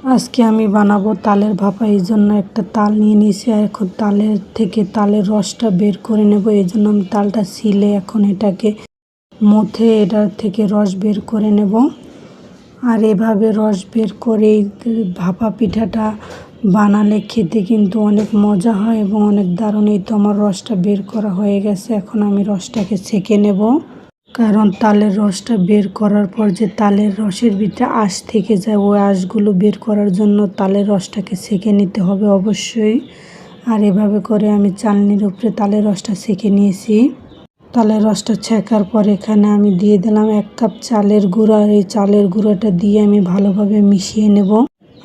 আজকে আমি বানাবো তালের ভাপা। এই জন্য একটা তাল নিয়ে নিয়েছি, আর এখন তালের থেকে তালের রসটা বের করে নেব। এই জন্য আমি তালটা ছিলে এখন এটাকে মথে এটার থেকে রস বের করে নেব। আর এভাবে রস বের করে ভাপা পিঠাটা বানালে খেতে কিন্তু অনেক মজা হয় এবং অনেক দারুণ। এই তো আমার রসটা বের করা হয়ে গেছে, এখন আমি রসটাকে ছেঁকে নেব। কারণ তালের রসটা বের করার পর যে তালের রসের ভিতরে আঁশ থেকে যায়, ওই আঁশগুলো বের করার জন্য তালের রসটাকে ছেঁকে নিতে হবে অবশ্যই। আর এভাবে করে আমি চালনির উপরে তালের রসটা ছেঁকে নিয়েছি। তালের রসটা ছেঁকার পর এখানে আমি দিয়ে দিলাম 1 কাপ চালের গুঁড়া। আর এই চালের গুঁড়োটা দিয়ে আমি ভালোভাবে মিশিয়ে নেব।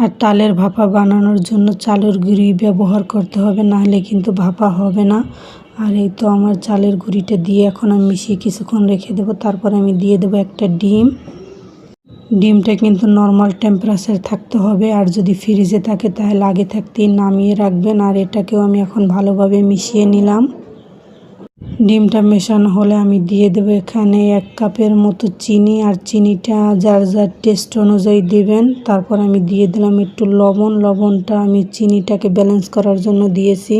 আর তালের ভাপা বানানোর জন্য চালের গুঁড়ি ব্যবহার করতে হবে, নাহলে কিন্তু ভাপা হবে না। আর এই তো আমার চালের গুঁড়িটা দিয়ে এখন আমি মিশিয়ে কিছুক্ষণ রেখে দেবো। তারপর আমি দিয়ে দেবো একটা ডিম। ডিমটা কিন্তু নর্মাল টেম্পারেচার থাকতে হবে, আর যদি ফ্রিজে থাকে তাহলে আগে থাকতেই নামিয়ে রাখবেন। আর এটাকেও আমি এখন ভালোভাবে মিশিয়ে নিলাম। ডিমটা মেশানো হলে আমি দিয়ে দেবো এখানে 1 কাপের মতো চিনি। আর চিনিটা যার যার টেস্ট অনুযায়ী দেবেন। তারপর আমি দিয়ে দিলাম একটু লবণ। লবণটা আমি চিনিটাকে ব্যালেন্স করার জন্য দিয়েছি।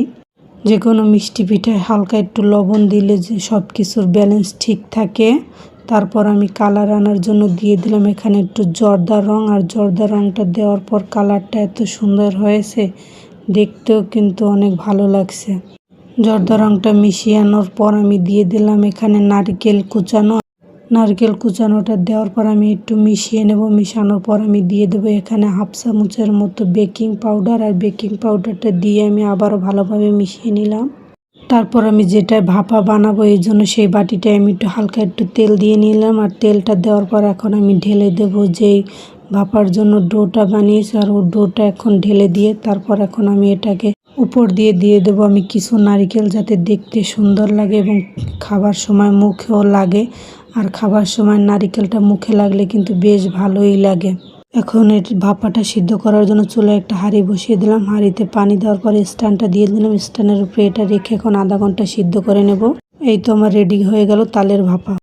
যে কোনো মিষ্টি পিঠায় হালকা একটু লবণ দিলে যে সব কিছুর ব্যালেন্স ঠিক থাকে। তারপর আমি কালার আনার জন্য দিয়ে দিলাম এখানে একটু জর্দা রং। আর জর্দা রংটা দেওয়ার পর কালারটা এত সুন্দর হয়েছে, দেখতেও কিন্তু অনেক ভালো লাগছে। জর্দা রংটা মিশিয়ে পর আমি দিয়ে দিলাম এখানে নারকেল কুচানো। নারকেল কুচানোটা দেওয়ার পর আমি একটু মিশিয়ে নেব। মিশানোর পর আমি দিয়ে দেবো এখানে 1/2 চামচের মতো বেকিং পাউডার। আর বেকিং পাউডারটা দিয়ে আমি আবারও ভালোভাবে মিশিয়ে নিলাম। তারপর আমি যেটা ভাপা বানাবো এই জন্য সেই বাটিটায় আমি একটু হালকা একটু তেল দিয়ে নিলাম। আর তেলটা দেওয়ার পর এখন আমি ঢেলে দেব যেই ভাপার জন্য ডোটা বানিয়েছি। আর ওই ডোটা এখন ঢেলে দিয়ে তারপর এখন আমি এটাকে উপর দিয়ে দেবো আমি কিছু নারকেল, যাতে দেখতে সুন্দর লাগে এবং খাবার সময় মুখেও লাগে। আর খাবার সময় নারকেলটা মুখে লাগলে কিন্তু বেশ ভালোই লাগে। এখন এর ভাপাটা সিদ্ধ করার জন্য চুলায় একটা হাঁড়ি বসিয়ে দিলাম। হাঁড়িতে পানি দেওয়ার পরে স্ট্যান্ডটা দিয়ে দিলাম। স্ট্যান্ডের উপরে এটা রেখে এখন আধা ঘন্টা সিদ্ধ করে নেব। এই তো আমার রেডি হয়ে গেল তালের ভাপা।